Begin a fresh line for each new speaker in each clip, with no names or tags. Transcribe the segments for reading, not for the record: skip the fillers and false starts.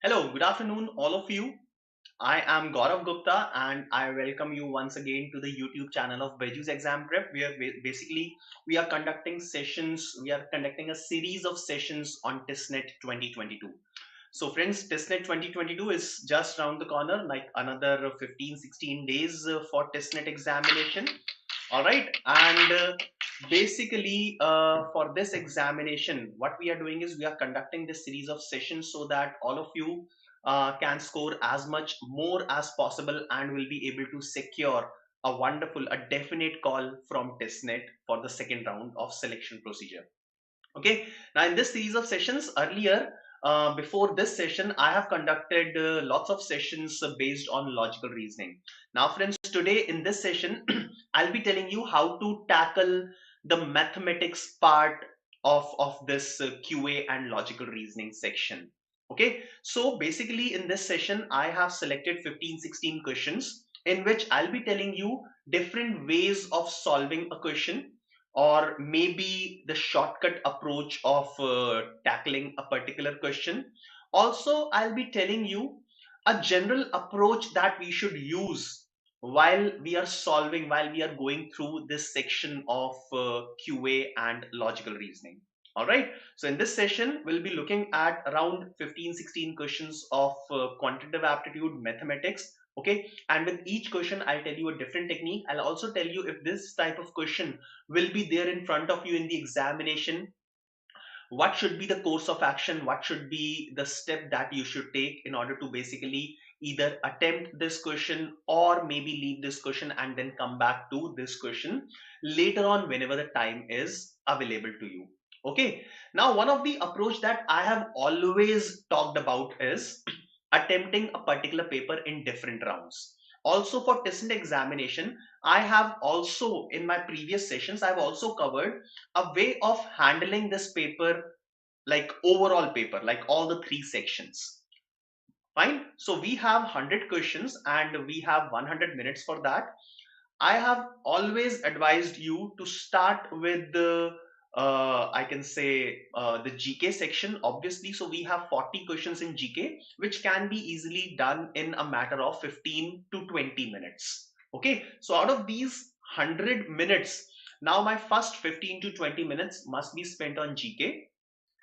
Hello, good afternoon, all of you. I am Gaurav Gupta and I welcome you once again to the YouTube channel of BYJU'S Exam Prep. Basically we are conducting sessions, we are conducting a series of sessions on TISSNET 2022. So friends, TISSNET 2022 is just around the corner, like another 15-16 days for TISSNET examination. All right, and basically for this examination, what we are doing is we are conducting this series of sessions so that all of you can score as much more as possible and will be able to secure a definite call from TISSNET for the second round of selection procedure. Okay, now in this series of sessions earlier, before this session, I have conducted lots of sessions based on logical reasoning. Now, friends, today in this session, I'll be telling you how to tackle the mathematics part of this QA and logical reasoning section. Okay, so basically in this session, I have selected 15-16 questions in which I'll be telling you different ways of solving a question or maybe the shortcut approach of tackling a particular question. Also, I'll be telling you a general approach that we should use while we are going through this section of QA and logical reasoning. All right. So in this session, we'll be looking at around 15-16 questions of quantitative aptitude mathematics. Okay, and with each question I'll tell you a different technique. I'll also tell you if this type of question will be there in front of you in the examination, what should be the course of action, what should be the step that you should take in order to basically either attempt this question or maybe leave this question and then come back to this question later on whenever the time is available to you. Okay, now one of the approach that I have always talked about is attempting a particular paper in different rounds. Also for TISSNET examination, I have also in my previous sessions, I've also covered a way of handling this paper, like overall paper, like all the three sections. Fine. So we have 100 questions and we have 100 minutes for that. I have always advised you to start with the I can say the GK section, obviously. So we have 40 questions in GK, which can be easily done in a matter of 15 to 20 minutes. Okay, so out of these 100 minutes, now my first 15 to 20 minutes must be spent on GK.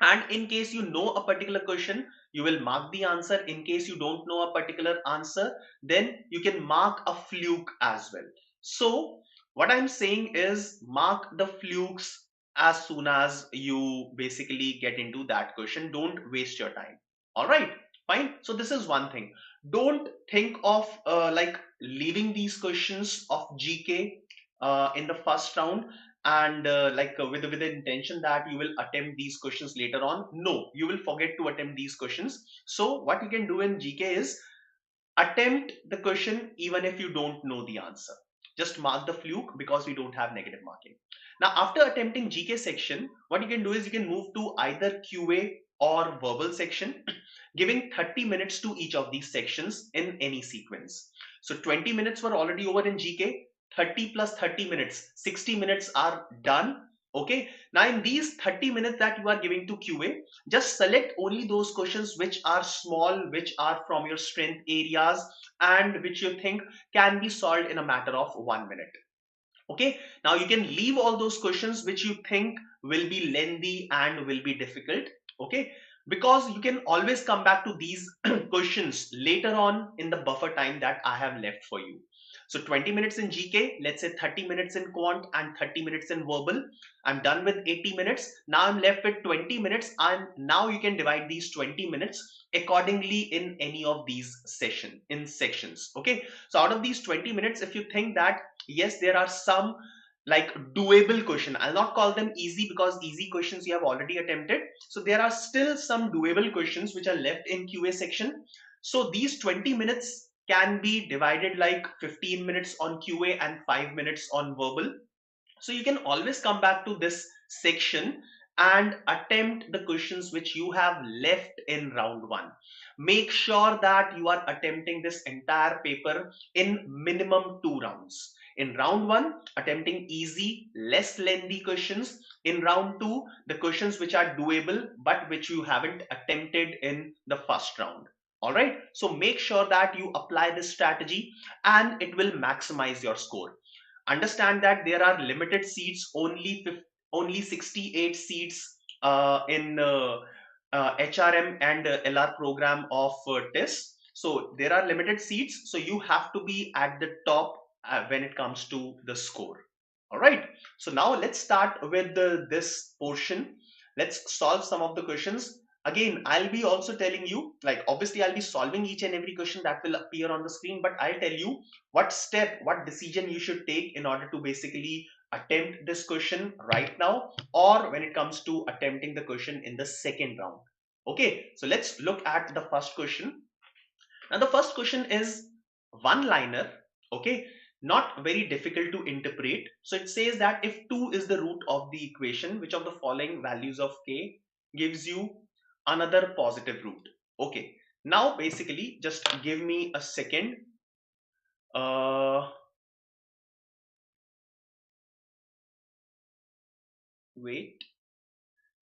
And in case you know a particular question, you will mark the answer. In case you don't know a particular answer, then you can mark a fluke as well. So what I'm saying is mark the flukes as soon as you basically get into that question. Don't waste your time. All right, fine. So this is one thing. Don't think of like leaving these questions of GK in the first round and with the intention that you will attempt these questions later on. No, you will forget to attempt these questions. So what you can do in GK is attempt the question even if you don't know the answer. Just mark the fluke because we don't have negative marking. Now after attempting GK section, what you can do is you can move to either QA or verbal section, giving 30 minutes to each of these sections in any sequence. So 20 minutes were already over in GK, 30 plus 30 minutes, 60 minutes are done. Okay, now in these 30 minutes that you are giving to QA, just select only those questions which are small, which are from your strength areas, and which you think can be solved in a matter of 1 minute. Okay, now you can leave all those questions which you think will be lengthy and will be difficult. Okay, because you can always come back to these questions later on in the buffer time that I have left for you. So 20 minutes in GK, let's say 30 minutes in quant and 30 minutes in verbal. I'm done with 80 minutes. Now I'm left with 20 minutes, and now you can divide these 20 minutes accordingly in any of these sections. Okay, so out of these 20 minutes, if you think that yes, there are some like doable question, I'll not call them easy because easy questions you have already attempted, so there are still some doable questions which are left in QA section. So these 20 minutes can be divided like 15 minutes on QA and 5 minutes on verbal. So you can always come back to this section and attempt the questions which you have left in round one. Make sure that you are attempting this entire paper in minimum 2 rounds. In round one, attempting easy, less lengthy questions. In round two, the questions which are doable but which you haven't attempted in the first round. All right. So make sure that you apply this strategy and it will maximize your score. Understand that there are limited seats, only 68 seats in HRM and LR program of TISS. So there are limited seats. So you have to be at the top when it comes to the score. All right. So now let's start with this portion. Let's solve some of the questions. Again, I'll be also telling you, like obviously I'll be solving each and every question that will appear on the screen, but I'll tell you what step, what decision you should take in order to basically attempt this question right now, or when it comes to attempting the question in the second round. Okay, so let's look at the first question. Now the first question is one liner. Okay, not very difficult to interpret. So it says that if 2 is the root of the equation, which of the following values of k gives you another positive root? Okay, now basically just give me a second. Wait.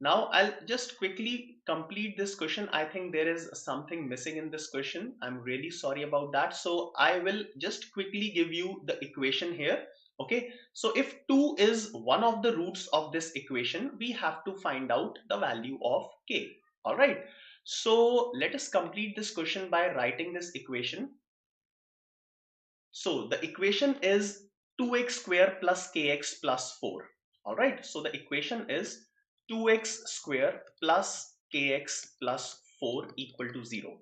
Now I'll just quickly complete this question. I think there is something missing in this question. I'm really sorry about that. So I will just quickly give you the equation here. Okay. So if 2 is one of the roots of this equation, we have to find out the value of k. All right. So let us complete this question by writing this equation. So the equation is 2x square plus kx plus 4. All right. So the equation is 2x square plus kx plus 4 equal to 0.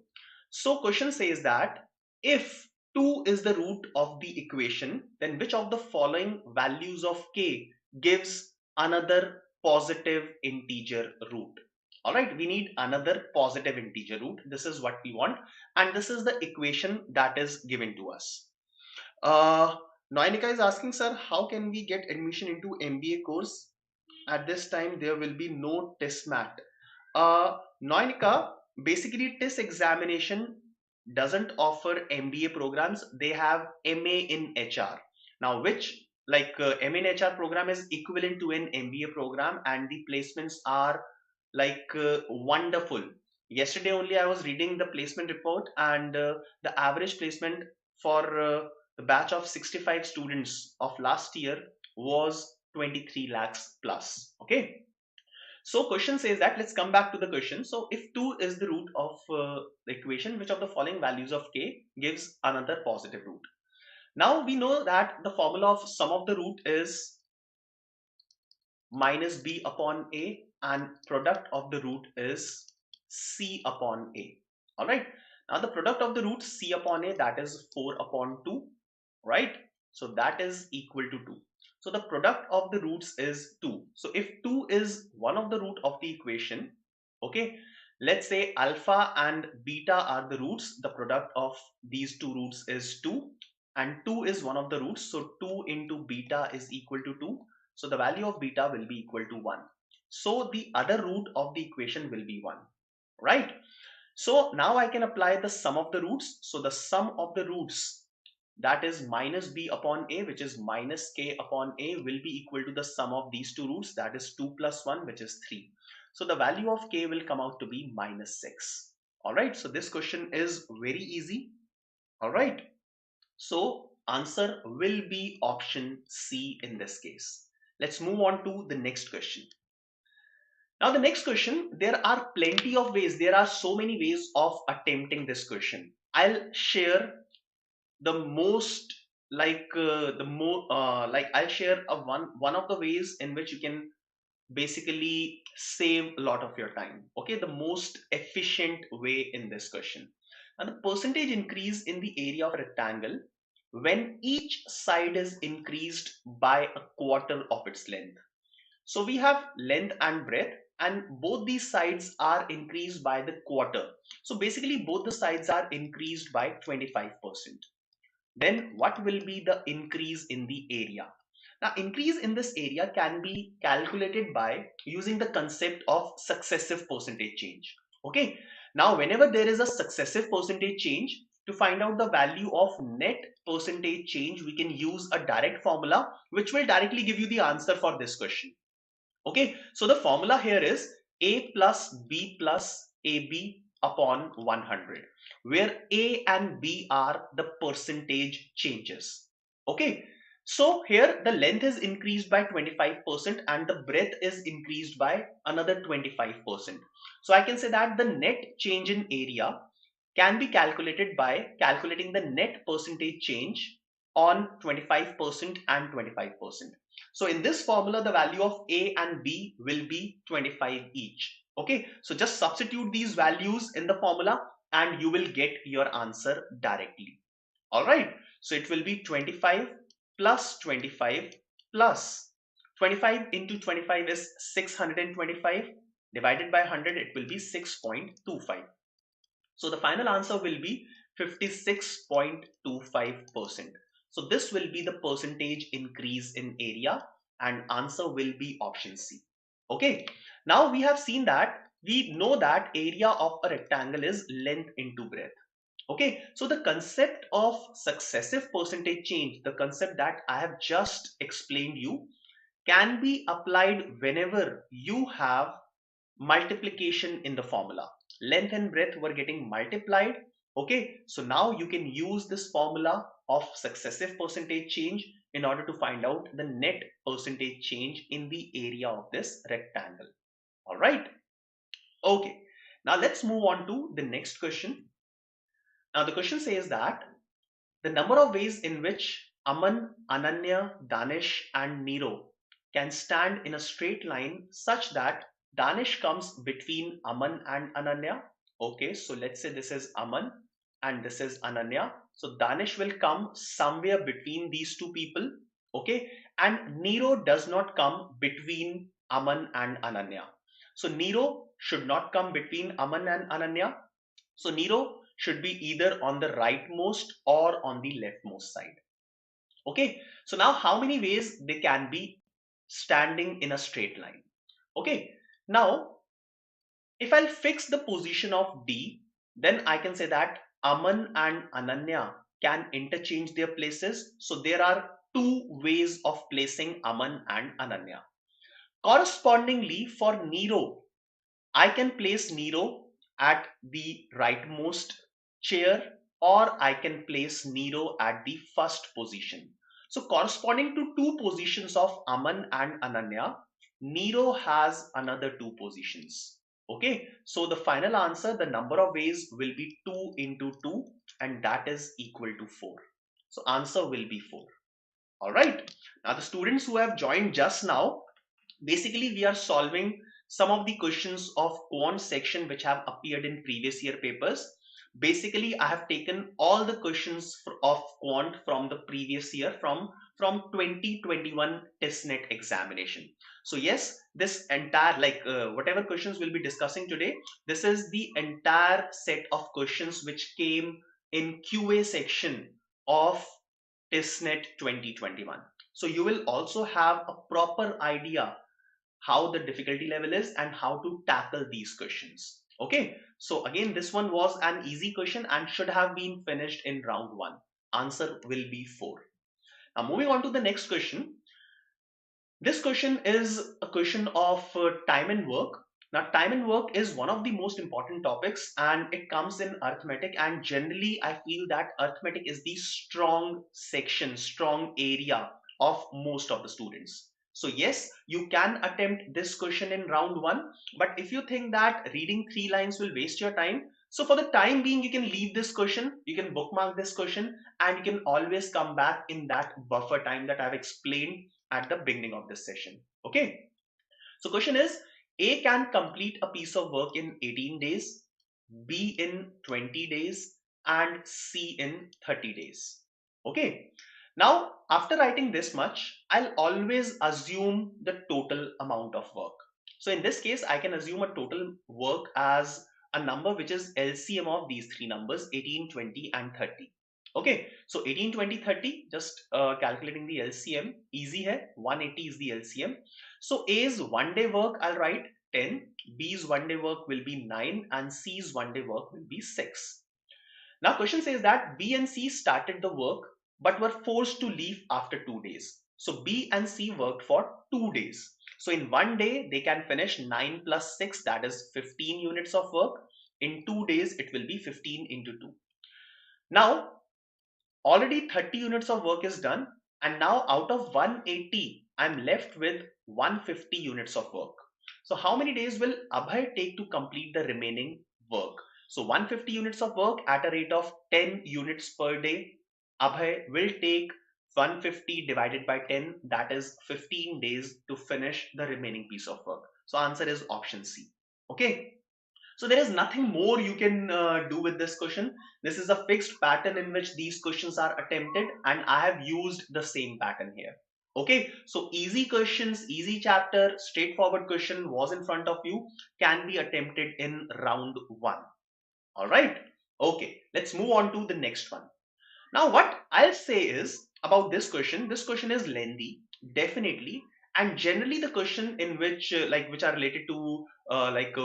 So question says that if 2 is the root of the equation, then which of the following values of k gives another positive integer root? All right. We need another positive integer root. This is what we want. And this is the equation that is given to us. Uh, Noinika is asking, sir, how can we get admission into MBA course? At this time, there will be no TISSNET. Noinika, basically, TISS examination doesn't offer MBA programs. They have MA in HR. Now, which like MA in HR program is equivalent to an MBA program, and the placements are like wonderful. Yesterday only I was reading the placement report, and the average placement for the batch of 65 students of last year was 23 lakhs plus. Okay, so question says that, let's come back to the question. So if 2 is the root of the equation, which of the following values of k gives another positive root? Now we know that the formula of sum of the root is minus b upon a, and product of the root is c upon a. All right. Now the product of the root c upon a, that is 4 upon 2, right? So that is equal to 2. So the product of the roots is 2. So if 2 is one of the root of the equation, okay, let's say alpha and beta are the roots. The product of these two roots is 2, and 2 is one of the roots. So 2 into beta is equal to 2. So the value of beta will be equal to 1. So the other root of the equation will be 1, right? So now I can apply the sum of the roots. So the sum of the roots, that is minus b upon a, which is minus k upon a, will be equal to the sum of these two roots, that is 2 plus 1, which is 3. So the value of k will come out to be minus 6. All right. So this question is very easy. All right. So answer will be option C in this case. Let's move on to the next question. Now the next question, there are plenty of ways. There are so many ways of attempting this question. I'll share the most I'll share one of the ways in which you can basically save a lot of your time. Okay, the most efficient way in this question. And the percentage increase in the area of a rectangle when each side is increased by a quarter of its length. So we have length and breadth, and both these sides are increased by the quarter. So basically both the sides are increased by 25%. Then what will be the increase in the area? Now increase in this area can be calculated by using the concept of successive percentage change. Okay. Now whenever there is a successive percentage change, to find out the value of net percentage change, we can use a direct formula which will directly give you the answer for this question. Okay. So the formula here is a plus b plus ab upon 100, where A and B are the percentage changes. Okay, so here the length is increased by 25% and the breadth is increased by another 25%. So I can say that the net change in area can be calculated by calculating the net percentage change on 25% and 25%. So in this formula, the value of A and B will be 25 each. Okay, so just substitute these values in the formula and you will get your answer directly. All right, so it will be 25 plus 25 plus 25 into 25 is 625, divided by 100 it will be 6.25. So the final answer will be 56.25%. So this will be the percentage increase in area and answer will be option C. Okay. Now we have seen that we know that area of a rectangle is length into breadth. Okay. So the concept of successive percentage change, the concept that I have just explained you, can be applied whenever you have multiplication in the formula. Length and breadth were getting multiplied. Okay, so now you can use this formula of successive percentage change in order to find out the net percentage change in the area of this rectangle. All right. Okay, now let's move on to the next question. Now the question says that the number of ways in which Aman, Ananya, Danish, and Nero can stand in a straight line such that Danish comes between Aman and Ananya. Okay, so let's say this is Aman and this is Ananya. So Danish will come somewhere between these two people. Okay, and Nero does not come between Aman and Ananya. So Nero should not come between Aman and Ananya. So Nero should be either on the rightmost or on the leftmost side. Okay, so now how many ways they can be standing in a straight line? Okay, now if I'll fix the position of D, then I can say that Aman and Ananya can interchange their places. So there are two ways of placing Aman and Ananya. Correspondingly, for Nero, I can place Nero at the rightmost chair or I can place Nero at the first position. So corresponding to two positions of Aman and Ananya, Nero has another two positions. Okay, so the final answer, the number of ways will be 2 into 2 and that is equal to 4. So answer will be 4. All right. Now the students who have joined just now, basically we are solving some of the questions of quant section which have appeared in previous year papers. Basically I have taken all the questions of quant from the previous year, from 2021 TISSNET examination. So yes, this entire whatever questions we'll be discussing today, this is the entire set of questions which came in QA section of TISSNET 2021. So you will also have a proper idea how the difficulty level is and how to tackle these questions. Okay, so again this one was an easy question and should have been finished in round 1. Answer will be 4. Now moving on to the next question. This question is a question of time and work. Now time and work is one of the most important topics and it comes in arithmetic, and generally I feel that arithmetic is the strong section, strong area of most of the students. So yes, you can attempt this question in round 1, but if you think that reading 3 lines will waste your time, so for the time being you can leave this question, you can bookmark this question and you can always come back in that buffer time that I've explained at the beginning of this session. Okay, so question is, A can complete a piece of work in 18 days, B in 20 days, and C in 30 days. Okay, now after writing this much, I'll always assume the total amount of work. So in this case, I can assume a total work as a number which is LCM of these three numbers, 18, 20, and 30. Okay, so 18, 20, 30, just calculating the LCM, easy hai, 180 is the LCM. So A's 1 day work, I'll write 10, B's 1 day work will be 9, and C's 1 day work will be 6. Now question says that B and C started the work but were forced to leave after 2 days. So B and C worked for 2 days. So in 1 day, they can finish 9 plus 6, that is 15 units of work. In 2 days, it will be 15 into 2. Now, already 30 units of work is done, and now out of 180, I'm left with 150 units of work. So how many days will Abhay take to complete the remaining work? So 150 units of work at a rate of 10 units per day. Abhay will take 150 divided by 10, that is 15 days to finish the remaining piece of work. So answer is option C. Okay. So there is nothing more you can do with this question. This is a fixed pattern in which these questions are attempted, and I have used the same pattern here. Okay, so easy questions, easy chapter, straightforward question was in front of you, can be attempted in round 1. All right. Okay, let's move on to the next one. Now, what I'll say is about this question is lengthy, definitely, and generally the question in which which are related to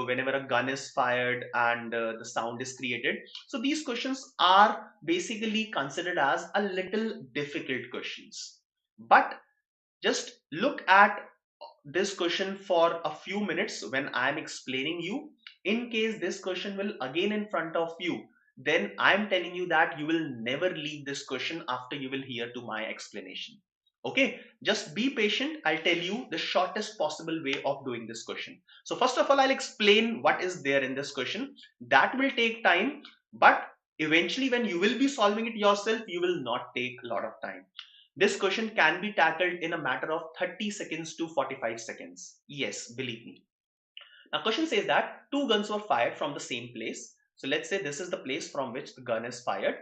whenever a gun is fired and the sound is created. So these questions are basically considered as a little difficult questions. But just look at this question for a few minutes when I am explaining you. In case this question will again in front of you, then I am telling you that you will never leave this question after you will hear to my explanation. Okay, just be patient. I'll tell you the shortest possible way of doing this question. So first of all, I'll explain what is there in this question. That will take time, but eventually when you will be solving it yourself, you will not take a lot of time. This question can be tackled in a matter of 30 seconds to 45 seconds. Yes, believe me. Now, question says that two guns were fired from the same place. So let's say this is the place from which the gun is fired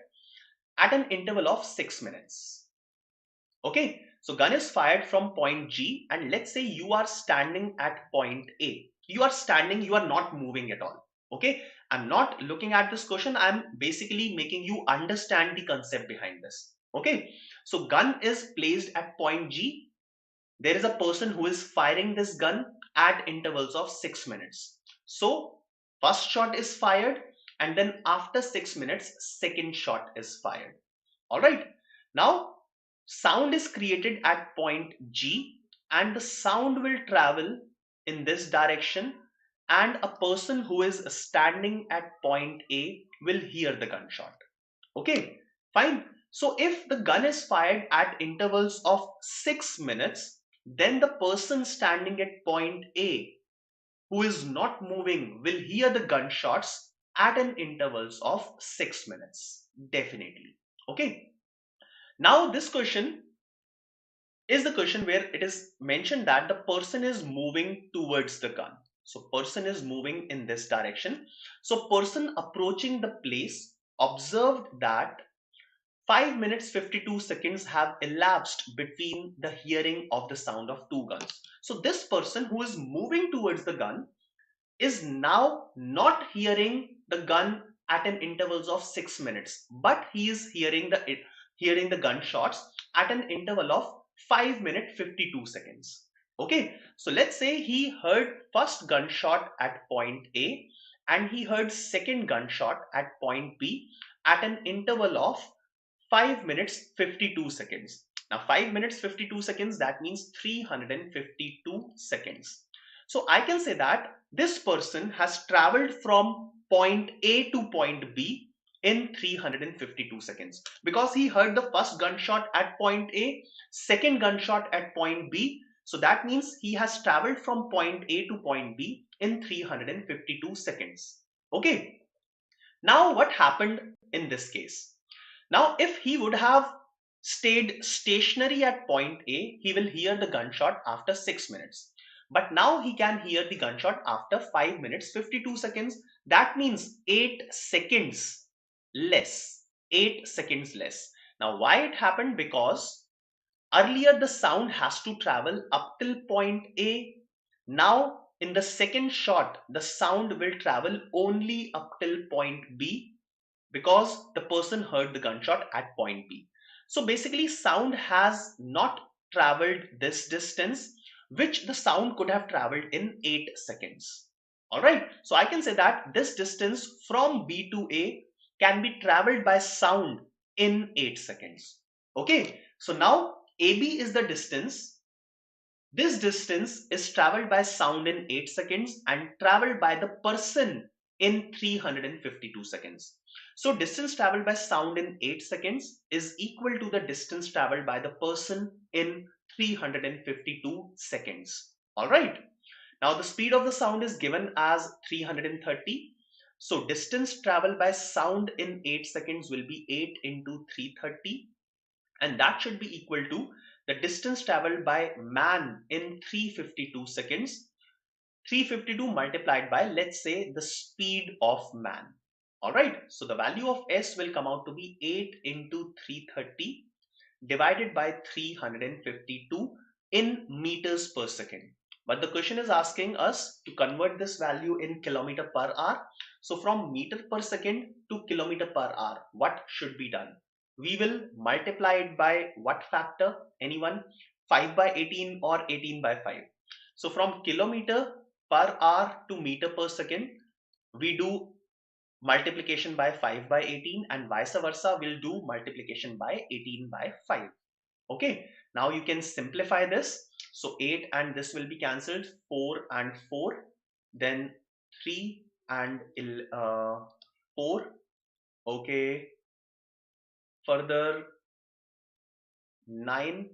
at an interval of 6 minutes. Okay, so gun is fired from point G, and let's say you are standing at point A. You are standing, you are not moving at all. Okay, I'm not looking at this question. I'm basically making you understand the concept behind this. Okay, so gun is placed at point G. There is a person who is firing this gun at intervals of 6 minutes. So first shot is fired, and then after 6 minutes, second shot is fired. All right. Now sound is created at point G, and the sound will travel in this direction, and a person who is standing at point A will hear the gunshot. Okay, fine. So if the gun is fired at intervals of 6 minutes, then the person standing at point A who is not moving will hear the gunshots at an intervals of 6 minutes. Definitely. Okay. Now this question is the question where it is mentioned that the person is moving towards the gun. So person is moving in this direction. So person approaching the place observed that 5 minutes 52 seconds have elapsed between the hearing of the sound of two guns. So this person who is moving towards the gun is now not hearing the gun at an intervals of 6 minutes, but he is hearing the gunshots at an interval of 5 minutes 52 seconds. Okay, so let's say he heard first gunshot at point A and he heard second gunshot at point B at an interval of 5 minutes 52 seconds. Now 5 minutes 52 seconds, that means 352 seconds. So I can say that this person has traveled from point A to point B in 352 seconds, because he heard the first gunshot at point A, second gunshot at point B. So that means he has traveled from point A to point B in 352 seconds. Okay. Now what happened in this case? Now, if he would have stayed stationary at point A, he will hear the gunshot after 6 minutes. But now he can hear the gunshot after 5 minutes 52 seconds. That means 8 seconds less. 8 seconds less. Now, why it happened? Because earlier the sound has to travel up till point A. Now, in the second shot, the sound will travel only up till point B, because the person heard the gunshot at point B. So basically sound has not traveled this distance, which the sound could have traveled in 8 seconds. All right. So I can say that this distance from B to A can be traveled by sound in 8 seconds. Okay. So now AB is the distance. This distance is traveled by sound in 8 seconds and traveled by the person in 352 seconds. So distance traveled by sound in 8 seconds is equal to the distance traveled by the person in 352 seconds. All right. Now the speed of the sound is given as 330. So distance traveled by sound in 8 seconds will be 8 into 330, and that should be equal to the distance traveled by man in 352 seconds. 352 multiplied by, let's say, the speed of man. All right. So the value of S will come out to be 8 into 330 divided by 352 in meters per second. But the question is asking us to convert this value in kilometer per hour. So from meter per second to kilometer per hour, what should be done? We will multiply it by what factor? Anyone? 5 by 18 or 18 by 5. So from kilometer per hour to meter per second, we do multiplication by 5 by 18, and vice versa, we'll do multiplication by 18 by 5. Okay, now you can simplify this. So 8 and this will be cancelled, 4 and 4, then 3 and 4. Okay, further 9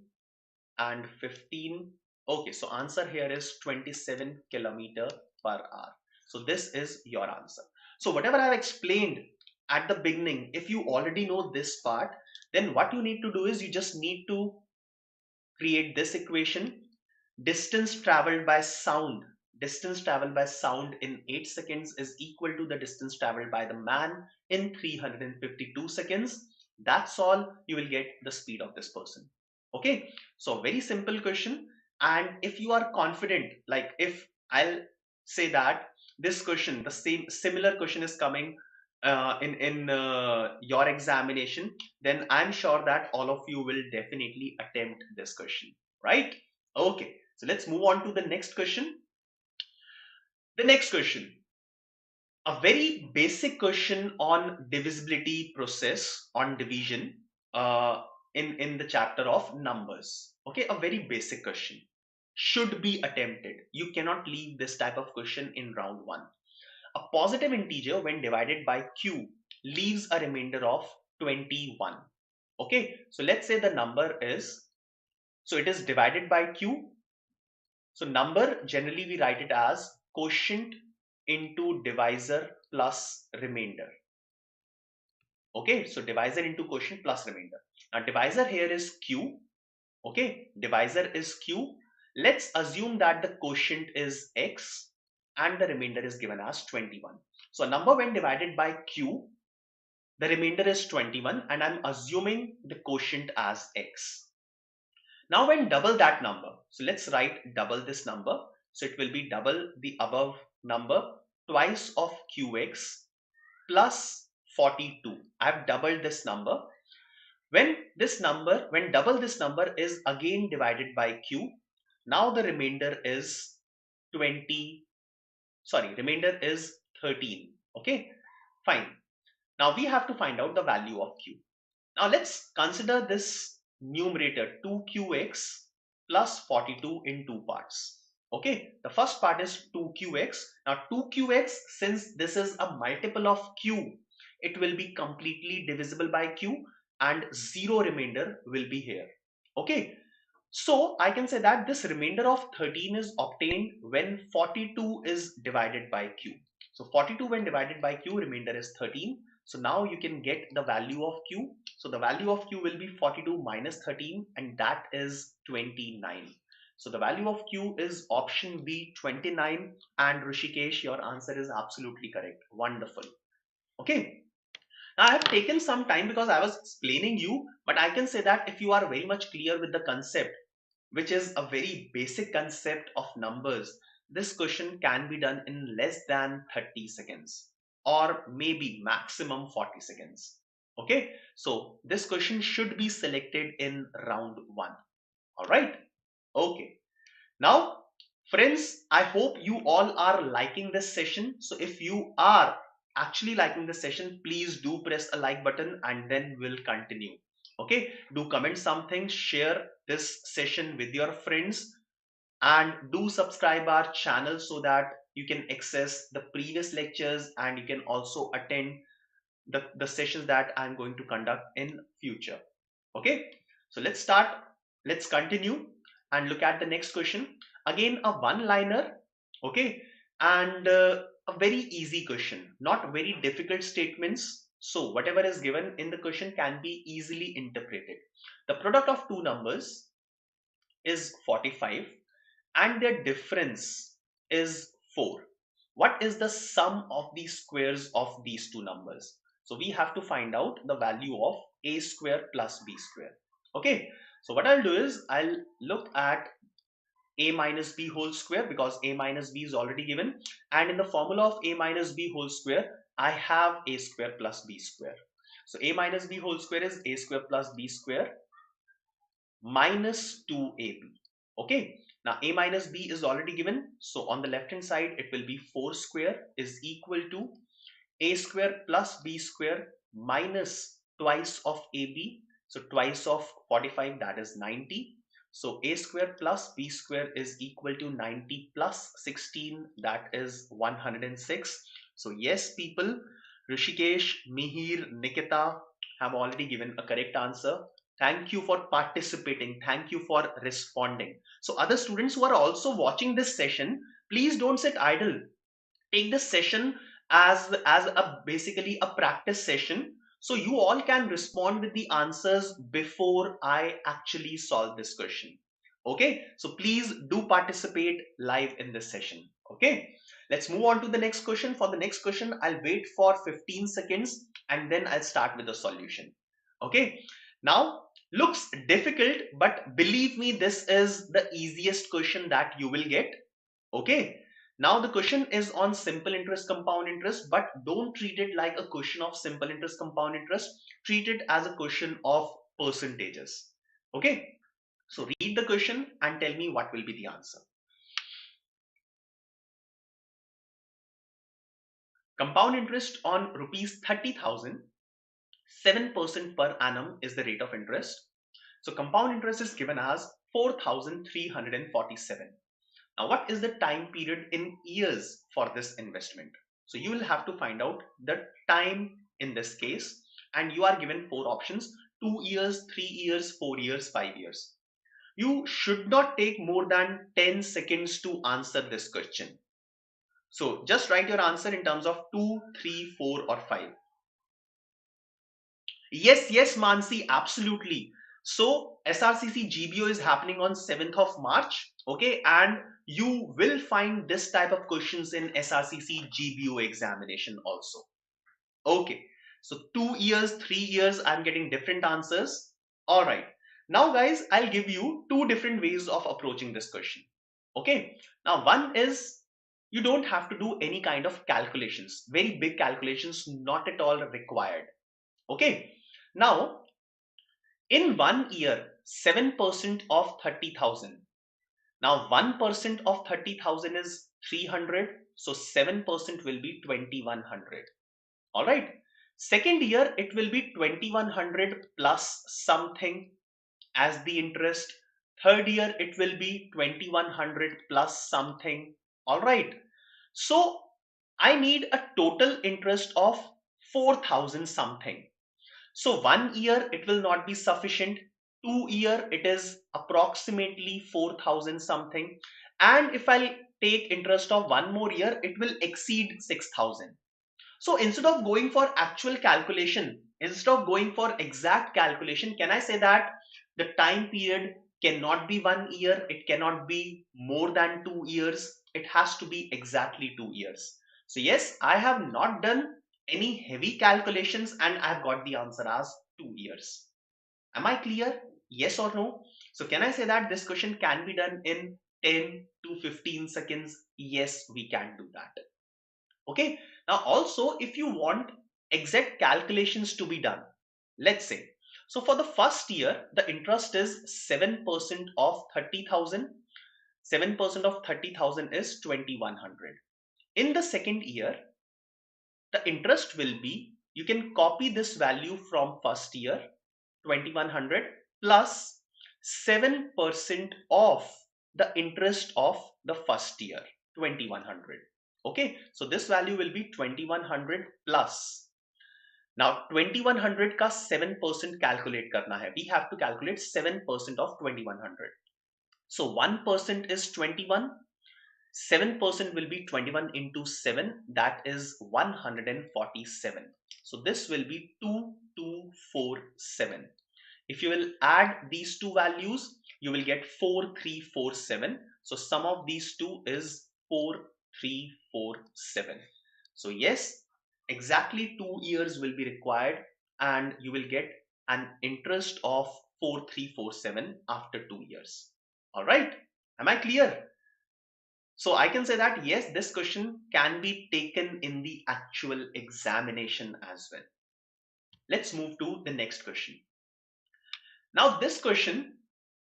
and 15. Okay, so answer here is 27 kilometer per hour. So this is your answer. So whatever I've explained at the beginning, if you already know this part, then what you need to do is you just need to create this equation. Distance traveled by sound. Distance traveled by sound in 8 seconds is equal to the distance traveled by the man in 352 seconds. That's all. You will get the speed of this person. Okay. So very simple question. And if you are confident, like if I'll say that this question, the same similar question is coming in your examination, then I'm sure that all of you will definitely attempt this question, right? Okay, so let's move on to the next question. The next question, a very basic question on divisibility process, on division, uh, in the chapter of numbers. Okay, a very basic question should be attempted. You cannot leave this type of question in round one. A positive integer when divided by q leaves a remainder of 21. Okay, so let's say the number is, so it is divided by q. So number, generally we write it as quotient into divisor plus remainder. Okay, so divisor into quotient plus remainder. Now divisor here is q. Okay, divisor is q. Let's assume that the quotient is x and the remainder is given as 21. So a number when divided by q, the remainder is 21, and I'm assuming the quotient as x. Now when double that number, so let's write double this number. So it will be double the above number, twice of qx plus 42. I've doubled this number. When double this number is again divided by q, now the remainder is 13. Okay, fine. Now we have to find out the value of q. Now let's consider this numerator 2qx plus 42 in two parts. Okay, the first part is 2qx. Now 2qx, since this is a multiple of q, it will be completely divisible by q and zero remainder will be here. Okay, so I can say that this remainder of 13 is obtained when 42 is divided by q. So 42 when divided by q, remainder is 13. So now you can get the value of q. So the value of q will be 42 minus 13, and that is 29. So the value of q is option B, 29. And Rishikesh, your answer is absolutely correct. Wonderful. Okay. Now I have taken some time because I was explaining you, but I can say that if you are very much clear with the concept, which is a very basic concept of numbers, this question can be done in less than 30 seconds or maybe maximum 40 seconds. Okay, so this question should be selected in round one. All right. Okay. Now, friends, I hope you all are liking this session. So if you are actually liking the session, please do press a like button and then we'll continue. Okay, do comment something, share this session with your friends, and do subscribe our channel so that you can access the previous lectures, and you can also attend the sessions that I'm going to conduct in future. Okay, so let's start. Let's continue and look at the next question. Again, a one liner. Okay, and a very easy question, not very difficult statements. So whatever is given in the question can be easily interpreted. The product of two numbers is 45 and their difference is 4. What is the sum of the squares of these two numbers? So we have to find out the value of a square plus b square. Okay, so what I'll do is I'll look at a minus b whole square, because a minus b is already given, and in the formula of a minus b whole square I have a square plus b square. So a minus b whole square is a square plus b square minus 2ab. Okay, now a minus b is already given, so on the left hand side it will be 4 square is equal to a square plus b square minus twice of ab, so twice of 45, that is 90. So a square plus b square is equal to 90 plus 16, that is 106. So yes people, Rishikesh, Mihir, Nikita have already given a correct answer. Thank you for participating, thank you for responding. So other students who are also watching this session, please don't sit idle. Take this session as a basically a practice session, so you all can respond with the answers before I actually solve this question. Okay, so please do participate live in this session. Okay, let's move on to the next question. For the next question I'll wait for 15 seconds and then I'll start with the solution. Okay, now looks difficult, but believe me, this is the easiest question that you will get. Okay, now the question is on simple interest, compound interest, but don't treat it like a question of simple interest, compound interest. Treat it as a question of percentages. Okay, so read the question and tell me what will be the answer. Compound interest on rupees 30,000, 7% per annum is the rate of interest. So compound interest is given as 4,347. Now, what is the time period in years for this investment? So you will have to find out the time in this case, and you are given four options: 2 years, 3 years, 4 years, 5 years. You should not take more than 10 seconds to answer this question. So just write your answer in terms of 2, 3, 4 or 5. Yes, Mansi, absolutely. So SRCC GBO is happening on 7th of March. Okay, and you will find this type of questions in SRCC GBO examination also. Okay, so 2 years, 3 years, I'm getting different answers. All right. Now guys, I'll give you two different ways of approaching this question. Okay, now one is you don't have to do any kind of calculations, very big calculations, not at all required. Okay, now in 1 year, 7% of 30,000. Now 1% of 30,000 is 300. So 7% will be 2,100. All right. Second year, it will be 2,100 plus something as the interest. Third year, it will be 2,100 plus something. All right. So I need a total interest of 4,000 something. So 1 year it will not be sufficient. 2 year it is approximately 4,000 something. And if I take interest of one more year, it will exceed 6,000. So instead of going for actual calculation, instead of going for exact calculation, can I say that the time period cannot be 1 year, it cannot be more than 2 years, it has to be exactly 2 years. So yes, I have not done any heavy calculations and I've got the answer as 2 years. Am I clear? Yes or no? So can I say that this question can be done in 10 to 15 seconds? Yes, we can do that. Okay, now also if you want exact calculations to be done, let's say, so for the first year the interest is 7% of 30,000. 7% of 30,000 is 2,100. In the second year the interest will be, you can copy this value from first year, 2,100 plus 7% of the interest of the first year, 2,100. Okay, so this value will be 2100 plus. Now 2100 का 7% calculate करना है. We have to calculate 7% of 2100. So 1% is 21. 7% will be 21 into 7, that is 147. So this will be 2247. If you will add these two values, you will get 4347. So sum of these two is 4347. So yes, exactly 2 years will be required and you will get an interest of 4347 after 2 years. All right, am I clear? So I can say that yes, this question can be taken in the actual examination as well. Let's move to the next question. Now this question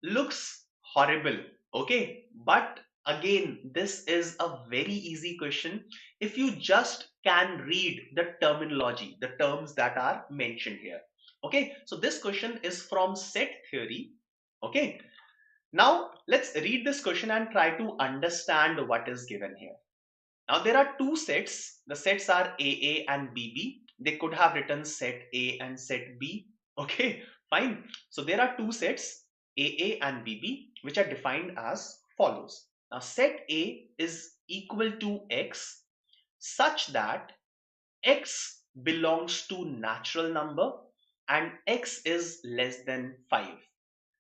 looks horrible, okay? But again, this is a very easy question if you just can read the terminology, the terms that are mentioned here. Okay, so this question is from set theory. Okay, now let's read this question and try to understand what is given here. Now there are two sets. The sets are AA and BB. They could have written set A and set B. Okay, fine. So there are two sets AA and BB which are defined as follows. Now set A is equal to X such that X belongs to natural number and X is less than 5.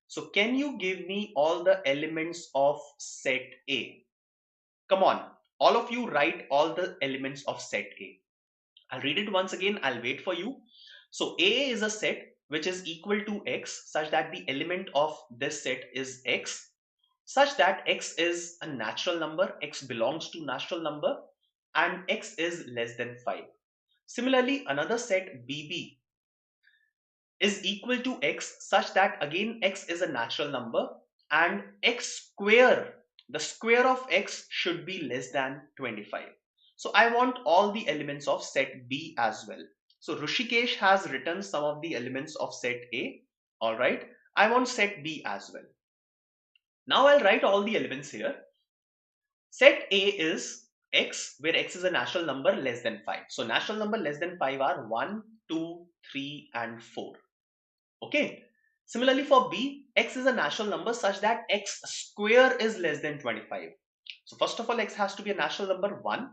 So can you give me all the elements of set A? Come on, all of you write all the elements of set A. I'll read it once again. I'll wait for you. So A is a set which is equal to X such that the element of this set is X such that X is a natural number, X belongs to natural number and X is less than 5. Similarly, another set BB is equal to X such that again X is a natural number and X square, the square of X should be less than 25. So I want all the elements of set B as well. So Rushikesh has written some of the elements of set A. All right. I want set B as well. Now I'll write all the elements here. Set A is X, where X is a natural number less than 5. So natural number less than 5 are 1, 2, 3 and 4. Okay. Similarly for B, X is a natural number such that X square is less than 25. So first of all, X has to be a natural number 1,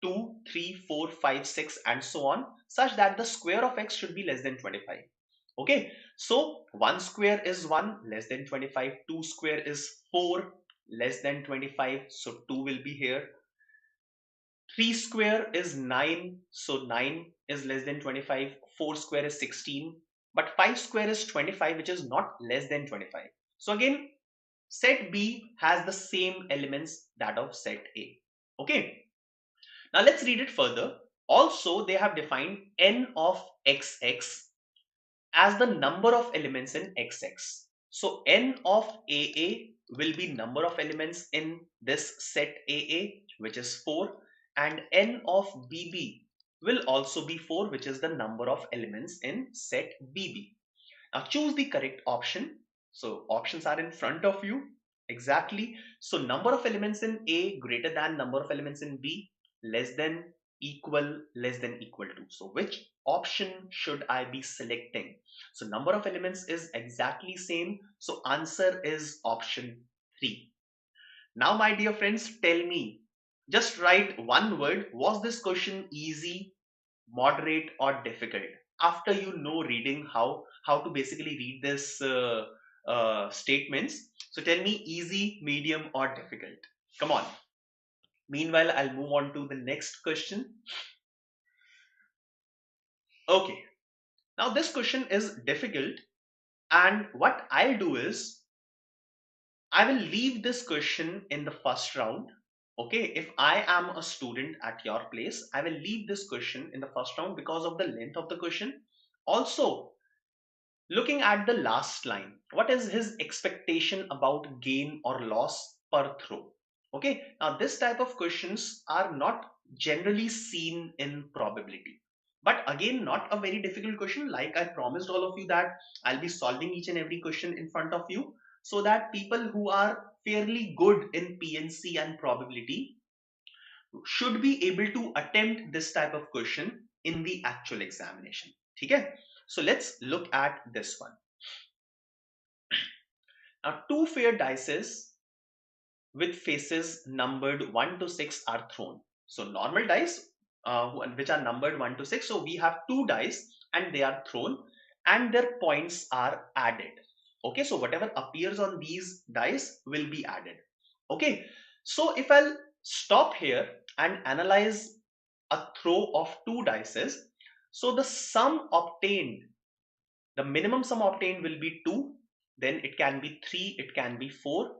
2, 3, 4, 5, 6 and so on, such that the square of X should be less than 25. Okay. So 1 square is 1 less than 25, 2 square is 4 less than 25. So 2 will be here. 3 square is 9. So 9 is less than 25. 4 square is 16. But 5 square is 25, which is not less than 25. So again, set B has the same elements that of set A. Okay. Now let's read it further. Also, they have defined n of xx as the number of elements in xx. So n of AA will be number of elements in this set AA, which is 4, and n of BB will also be 4, which is the number of elements in set BB. Now choose the correct option. So options are in front of you. Exactly. So number of elements in A greater than number of elements in B, less than, equal, less than, equal to. So which option should I be selecting? So number of elements is exactly same. So answer is option 3. Now my dear friends, tell me, just write one word. Was this question easy, moderate or difficult? After you know reading how to basically read this statements. So tell me easy, medium or difficult. Come on. Meanwhile, I'll move on to the next question. Okay. Now this question is difficult and what I'll do is I will leave this question in the first round. Okay, if I am a student at your place, I will leave this question in the first round because of the length of the question. Also, looking at the last line, what is his expectation about gain or loss per throw? Okay, now this type of questions are not generally seen in probability. But again, not a very difficult question. Like I promised all of you that I'll be solving each and every question in front of you so that people who are fairly good in PNC and probability should be able to attempt this type of question in the actual examination. Okay? So let's look at this one. Now, two fair dices with faces numbered 1 to 6 are thrown. So normal dice which are numbered 1 to 6. So we have two dice and they are thrown and their points are added. Okay, so whatever appears on these dice will be added. Okay, so if I'll stop here and analyze a throw of two dices, so the sum obtained, the minimum sum obtained will be 2, then it can be 3, it can be 4,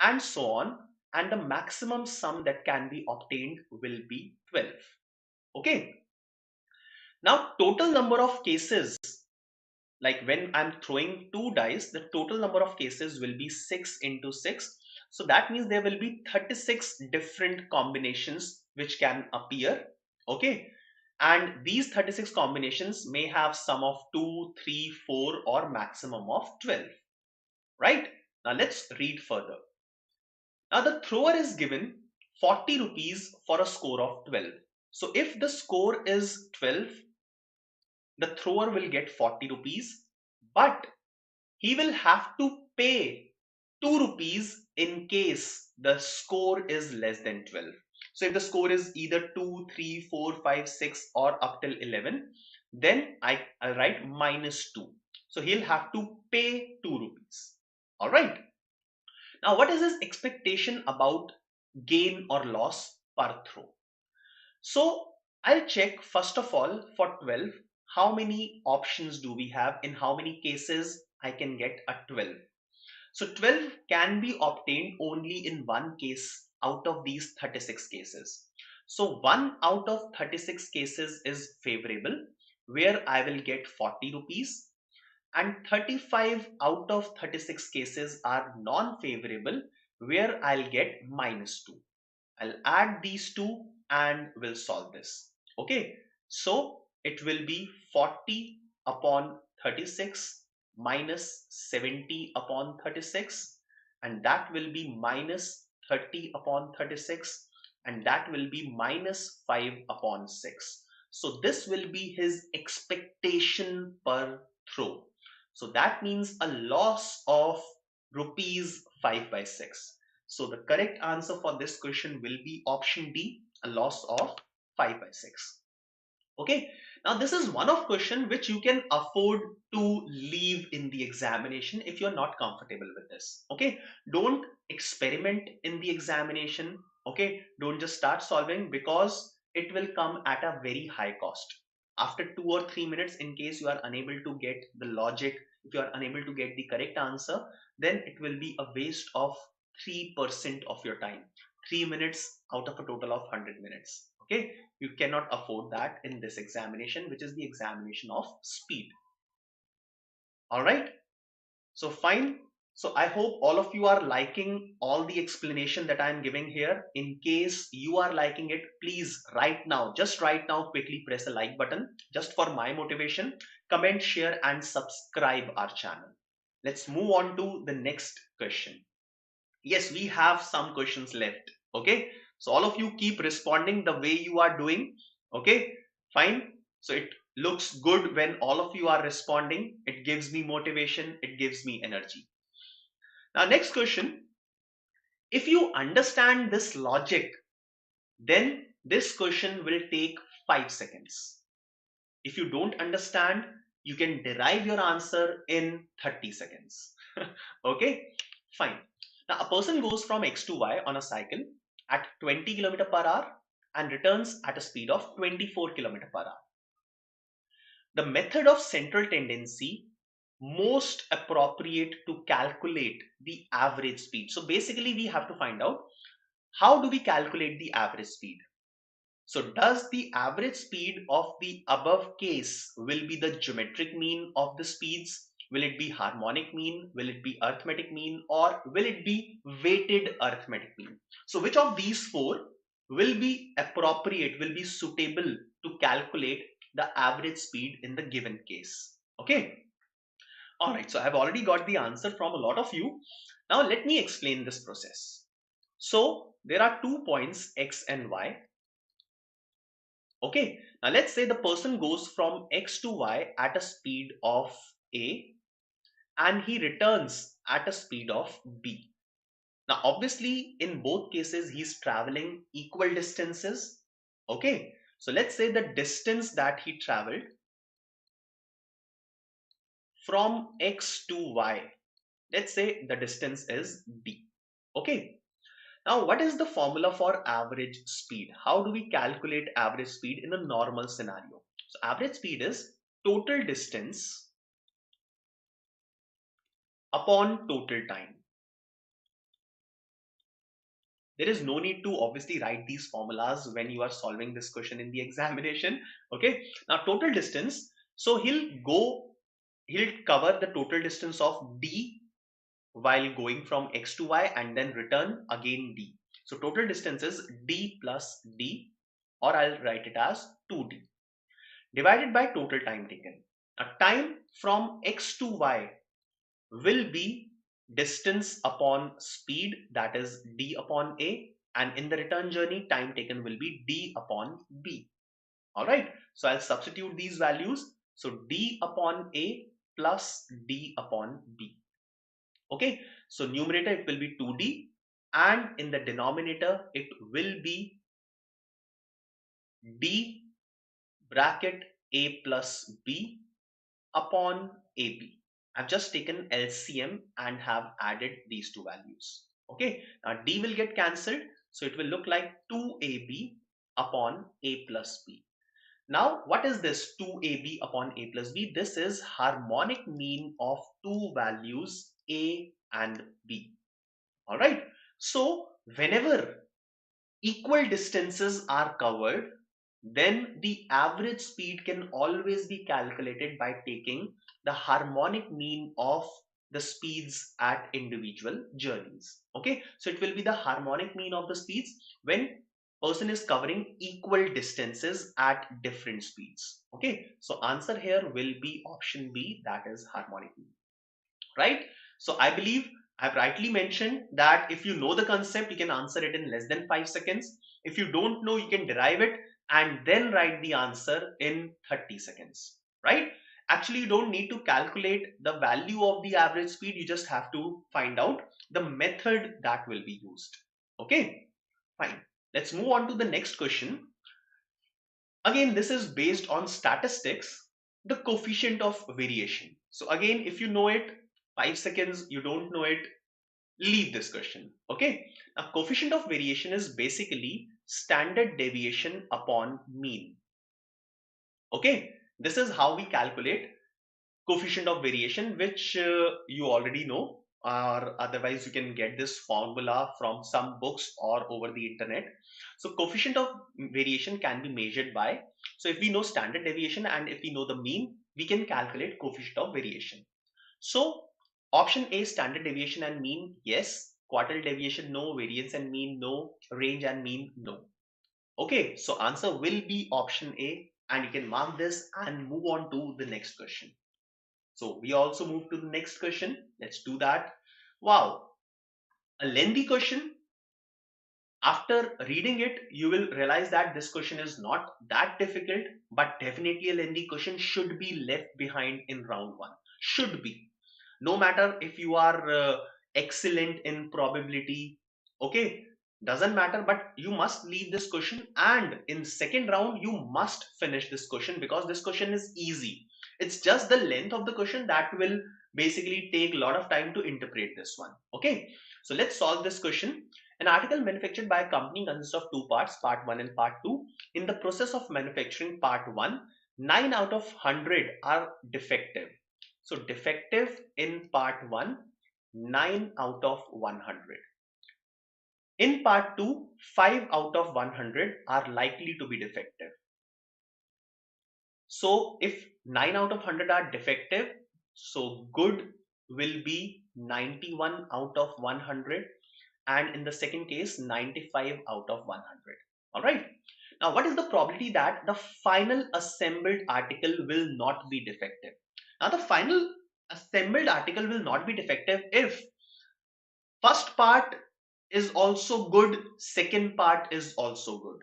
and so on. And the maximum sum that can be obtained will be 12. Okay. Now, total number of cases, like when I'm throwing two dice, the total number of cases will be 6 into 6. So that means there will be 36 different combinations which can appear. Okay. And these 36 combinations may have sum of 2, 3, 4 or maximum of 12. Right? Now let's read further. Now the thrower is given 40 rupees for a score of 12. So if the score is 12, the thrower will get 40 rupees, but he will have to pay 2 rupees in case the score is less than 12. So if the score is either 2, 3, 4, 5, 6 or up till 11, then I'll write minus 2. So he'll have to pay 2 rupees. Alright. Now what is his expectation about gain or loss per throw? So I'll check first of all for 12, how many options do we have, in how many cases I can get a 12. So 12 can be obtained only in one case out of these 36 cases. So 1 out of 36 cases is favorable, where I will get 40 rupees, and 35 out of 36 cases are non-favorable, where I'll get minus 2. I'll add these two and we'll solve this. Okay, so it will be 40 upon 36 minus 70 upon 36, and that will be minus 30 upon 36, and that will be minus 5 upon 6. So this will be his expectation per throw. So that means a loss of rupees 5 by 6. So the correct answer for this question will be option D, a loss of 5 by 6. Okay, now this is one of question which you can afford to leave in the examination if you're not comfortable with this. Okay, don't experiment in the examination. Okay, don't just start solving, because it will come at a very high cost. After 2 or 3 minutes, in case you are unable to get the logic, if you are unable to get the correct answer, then it will be a waste of 3% of your time. 3 minutes out of a total of 100 minutes. Okay, you cannot afford that in this examination, which is the examination of speed. All right, so fine. So I hope all of you are liking all the explanation that I'm giving here. In case you are liking it, please right now, just right now, quickly press the like button, just for my motivation. Comment, share and subscribe our channel. Let's move on to the next question. Yes, we have some questions left. Okay, so all of you keep responding the way you are doing. Okay, fine. So it looks good when all of you are responding. It gives me motivation, it gives me energy. Now next question, if you understand this logic, then this question will take 5 seconds. If you don't understand, you can derive your answer in 30 seconds. Okay, fine. Now a person goes from X to Y on a cycle at 20 km per hour and returns at a speed of 24 km per hour. The method of central tendency most appropriate to calculate the average speed. So basically we have to find out, how do we calculate the average speed? So does the average speed of the above case will be the geometric mean of the speeds? Will it be harmonic mean? Will it be arithmetic mean? Or will it be weighted arithmetic mean? So which of these four will be appropriate, will be suitable to calculate the average speed in the given case? Okay. All right. So I've already got the answer from a lot of you. Now let me explain this process. So there are 2 points X and Y. Okay, now let's say the person goes from X to Y at a speed of A and he returns at a speed of B. Now, obviously, in both cases, he's traveling equal distances. Okay, so let's say the distance that he traveled from X to Y, let's say the distance is D. Okay, now what is the formula for average speed? How do we calculate average speed in a normal scenario? So, average speed is total distance upon total time. There is no need to obviously write these formulas when you are solving this question in the examination. Okay, now total distance, so he'll cover the total distance of D while going from X to Y and then return again D. So total distance is D plus D, or I'll write it as 2D divided by total time taken. Now time from X to Y will be distance upon speed, that is D upon A, and in the return journey time taken will be D upon B. All right, so I'll substitute these values. So D upon A plus D upon B. Okay, so numerator it will be 2D, and in the denominator it will be D bracket A plus B upon AB. I've just taken LCM and have added these two values. Okay, now D will get cancelled, so it will look like 2AB upon A plus B. Now, what is this 2AB upon A plus B? This is harmonic mean of two values A and B. All right. So, whenever equal distances are covered, then the average speed can always be calculated by taking the harmonic mean of the speeds at individual journeys. Okay, so it will be the harmonic mean of the speeds when person is covering equal distances at different speeds. Okay, so answer here will be option B, that is harmonic mean, right? So I believe I've rightly mentioned that if you know the concept, you can answer it in less than 5 seconds. If you don't know, you can derive it and then write the answer in 30 seconds, right? Actually, you don't need to calculate the value of the average speed. You just have to find out the method that will be used. Okay, fine. Let's move on to the next question. Again, this is based on statistics, the coefficient of variation. So again, if you know it, 5 seconds, you don't know it, leave this question. Okay. Now, coefficient of variation is basically standard deviation upon mean. Okay. This is how we calculate coefficient of variation, which you already know, or otherwise you can get this formula from some books or over the internet. So coefficient of variation can be measured by, so if we know standard deviation and if we know the mean, we can calculate coefficient of variation. So option A, standard deviation and mean, yes. Quartile deviation, no. Variance and mean, no. Range and mean, no. Okay, so answer will be option A, and you can mark this and move on to the next question. So we also move to the next question. Let's do that. Wow, a lengthy question. After reading it, you will realize that this question is not that difficult, but definitely a lengthy question should be left behind in round one. Should be. No matter if you are excellent in probability, okay, doesn't matter, but you must leave this question, and in second round you must finish this question because this question is easy. It's just the length of the question that will basically take a lot of time to interpret this one. Okay, so let's solve this question. An article manufactured by a company consists of two parts, part 1 and part 2. In the process of manufacturing part 1, 9 out of 100 are defective. So defective in part 1, 9 out of 100. In part 2, 5 out of 100 are likely to be defective. So if 9 out of 100 are defective, so good will be 91 out of 100, and in the second case 95 out of 100. All right. Now what is the probability that the final assembled article will not be defective? Now the final assembled article will not be defective if first part is also good, second part is also good.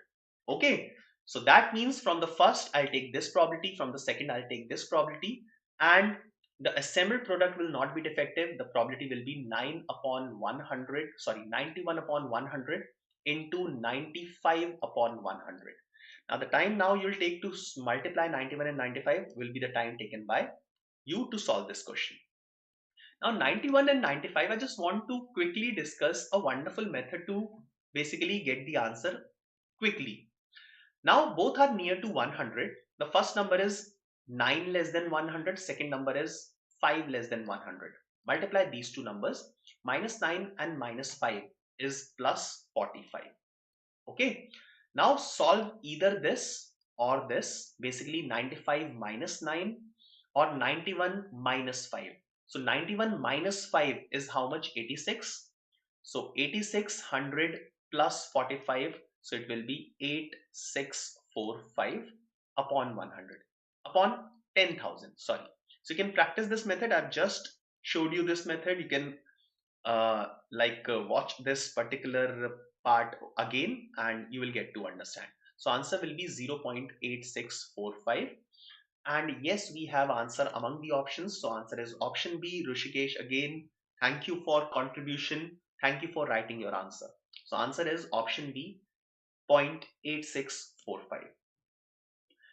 Okay, So that means from the first I'll take this probability, from the second I'll take this probability, and the assembled product will not be defective. The probability will be 9 upon 100, sorry, 91 upon 100 into 95 upon 100. Now the time now you'll take to multiply 91 and 95 will be the time taken by you to solve this question. Now 91 and 95, I just want to quickly discuss a wonderful method to basically get the answer quickly. Now both are near to 100. The first number is 9 less than 100. Second number is 5 less than 100. Multiply these two numbers. Minus 9 and minus 5 is plus 45. Okay. Now solve either this or this. Basically 95 minus 9 or 91 minus 5. So 91 minus 5 is how much? 86. So 8600 plus 45. So it will be 8645 upon 100 upon 10,000. Sorry. So you can practice this method. I've just showed you this method. You can watch this particular part again and you will get to understand. So answer will be 0.8645. And yes, we have answer among the options. So answer is option B. Rushikesh, again, thank you for contribution. Thank you for writing your answer. So answer is option B, 0.8645.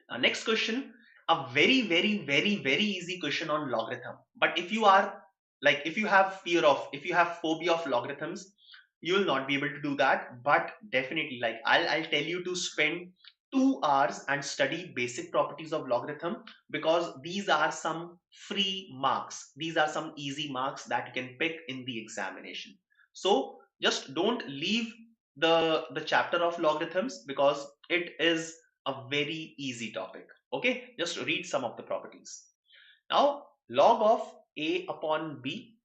Now next question, a very, very, very, very easy question on logarithm. But if you are if you have if you have phobia of logarithms, you will not be able to do that. But definitely, I'll tell you to spend 2 hours and study basic properties of logarithm, because these are some free marks. These are some easy marks that you can pick in the examination. So just don't leave the chapter of logarithms, because it is a very easy topic. Okay, just read some of the properties. Now log of a upon b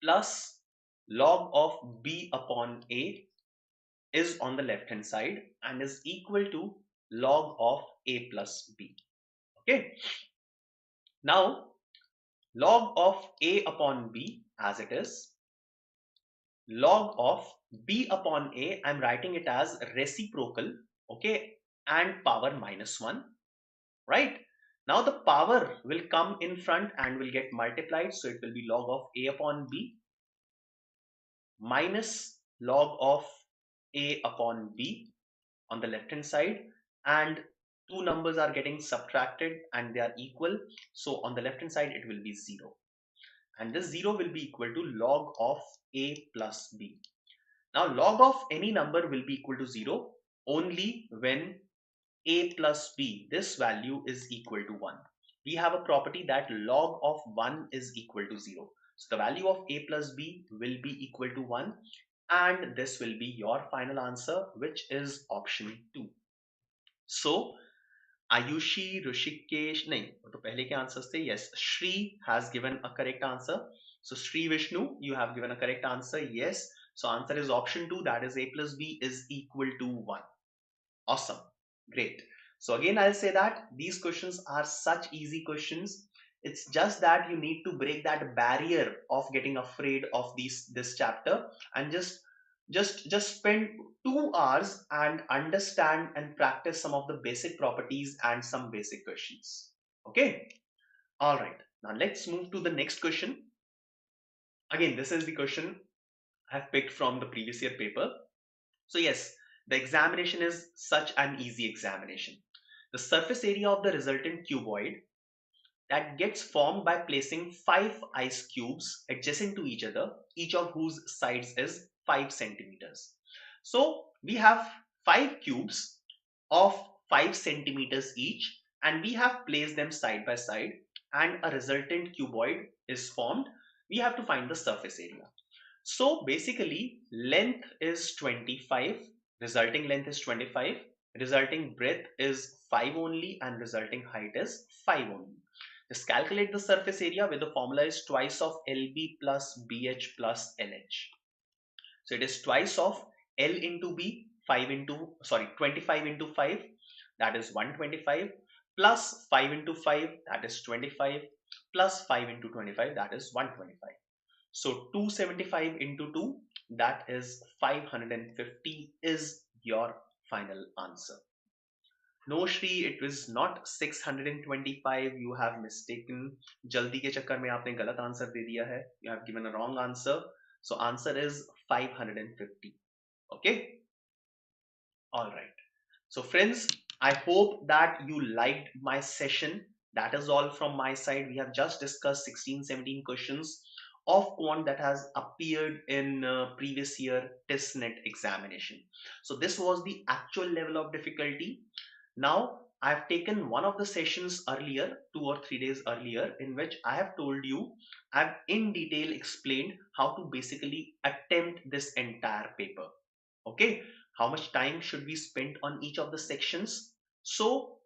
plus log of b upon a is on the left hand side and is equal to log of a plus b. Okay, now log of a upon b as it is, log of b upon a, I'm writing it as reciprocal, okay, and power minus 1, right? Now the power will come in front and will get multiplied, so it will be log of a upon b minus log of a upon b on the left hand side, and two numbers are getting subtracted and they are equal, so on the left hand side it will be 0, and this 0 will be equal to log of a plus b. Now log of any number will be equal to 0 only when a plus b, this value is equal to 1. We have a property that log of 1 is equal to 0. So the value of a plus b will be equal to 1, and this will be your final answer, which is option 2. So Ayushi, Rushikesh, nahi, wo to pehle ke answers the. Yes, Shri has given a correct answer. So Shri Vishnu, you have given a correct answer. Yes. So answer is option 2, that is a plus b is equal to 1. Awesome. Great. So again, I'll say that these questions are such easy questions. It's just that you need to break that barrier of getting afraid of this chapter, and just spend 2 hours and understand and practice some of the basic properties and some basic questions. Okay. All right. Now let's move to the next question. Again, this is the question I've picked from the previous year paper. So yes, the examination is such an easy examination. The surface area of the resultant cuboid that gets formed by placing 5 ice cubes adjacent to each other, each of whose sides is 5 centimeters. So we have 5 cubes of 5 centimeters each, and we have placed them side by side, and a resultant cuboid is formed. We have to find the surface area. So basically length is 25, resulting length is 25, resulting breadth is 5 only, and resulting height is 5 only. Just calculate the surface area, where the formula is twice of LB plus BH plus LH. So it is twice of L into B, 25 into 5, that is 125, plus 5 into 5, that is 25, plus 5 into 25, that is 125. So 275 into 2, that is 550 is your final answer. No Shri, it was not 625. You have mistaken. जल्दी के चक्कर में आपने गलत answer दे दिया है. You have given a wrong answer. So answer is 550. Okay. All right. So friends, I hope that you liked my session. That is all from my side. We have just discussed 16, 17 questions of quant that has appeared in previous year TISSNET examination. So this was the actual level of difficulty. Now I've taken one of the sessions earlier, 2 or 3 days earlier, in which I have told you, I've in detail explained how to basically attempt this entire paper. Okay, how much time should we spend on each of the sections? So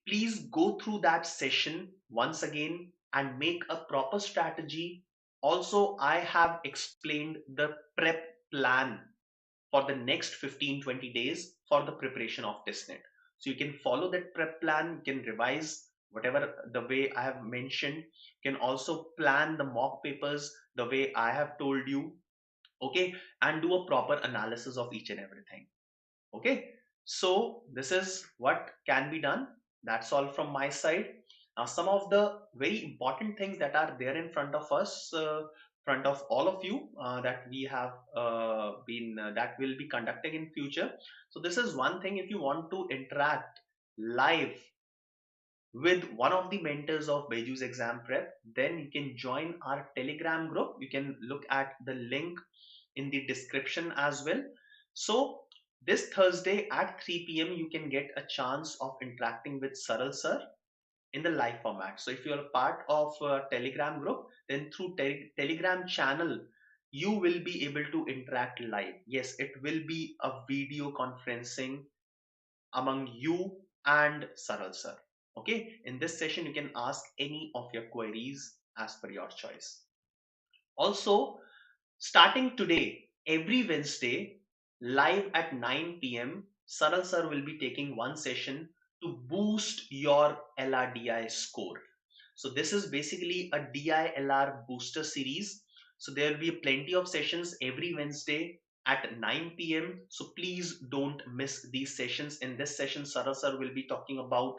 please go through that session once again and make a proper strategy. Also, I have explained the prep plan for the next 15-20 days for the preparation of testnet. So you can follow that prep plan, you can revise whatever the way I have mentioned, you can also plan the mock papers the way I have told you. Okay, and do a proper analysis of each and everything. Okay, so this is what can be done. That's all from my side. Now some of the very important things that are there in front of us, front of all of you, that we have been that will be conducting in future. So this is one thing. If you want to interact live with one of the mentors of BYJU'S exam prep, then you can join our Telegram group. You can look at the link in the description as well. So this Thursday at 3 p.m. you can get a chance of interacting with Saral sir in the live format. So if you are a part of a Telegram group, then through Telegram channel, you will be able to interact live. Yes, it will be a video conferencing among you and Saral sir. Okay, in this session, you can ask any of your queries as per your choice. Also, starting today, every Wednesday, live at 9 p.m., Saral sir will be taking one session to boost your LRDI score. So this is basically a DILR booster series. So there will be plenty of sessions every Wednesday at 9 p.m. So please don't miss these sessions. In this session, Saral sir will be talking about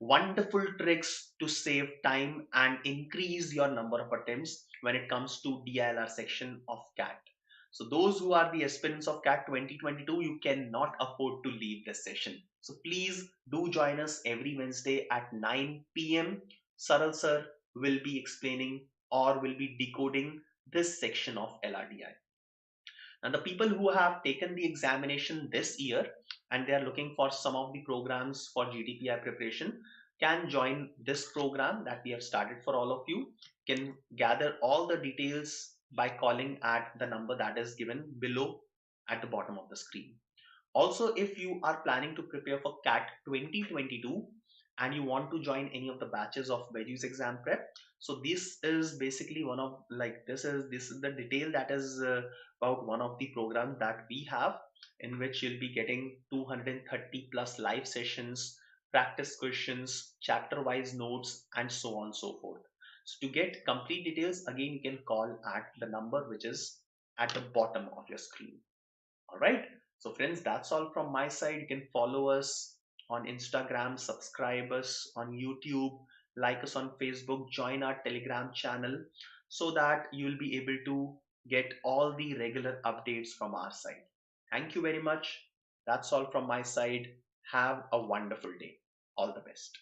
wonderful tricks to save time and increase your number of attempts when it comes to DILR section of CAT. So those who are the aspirants of CAT 2022, you cannot afford to leave this session. So please do join us every Wednesday at 9 p.m. Saral sir will be explaining or will be decoding this section of LRDI. And the people who have taken the examination this year and they are looking for some of the programs for GDPI preparation can join this program that we have started for all of you. Can gather all the details by calling at the number that is given below at the bottom of the screen. Also, if you are planning to prepare for CAT 2022 and you want to join any of the batches of BYJU'S exam prep, so this is basically one of like this is the detail that is about one of the programs that we have, in which you'll be getting 230 plus live sessions, practice questions, chapter wise notes, and so on and so forth. So to get complete details, again you can call at the number which is at the bottom of your screen. All right. So friends, that's all from my side. You can follow us on Instagram, subscribe us on YouTube, like us on Facebook, join our Telegram channel so that you'll be able to get all the regular updates from our side. Thank you very much. That's all from my side. Have a wonderful day. All the best.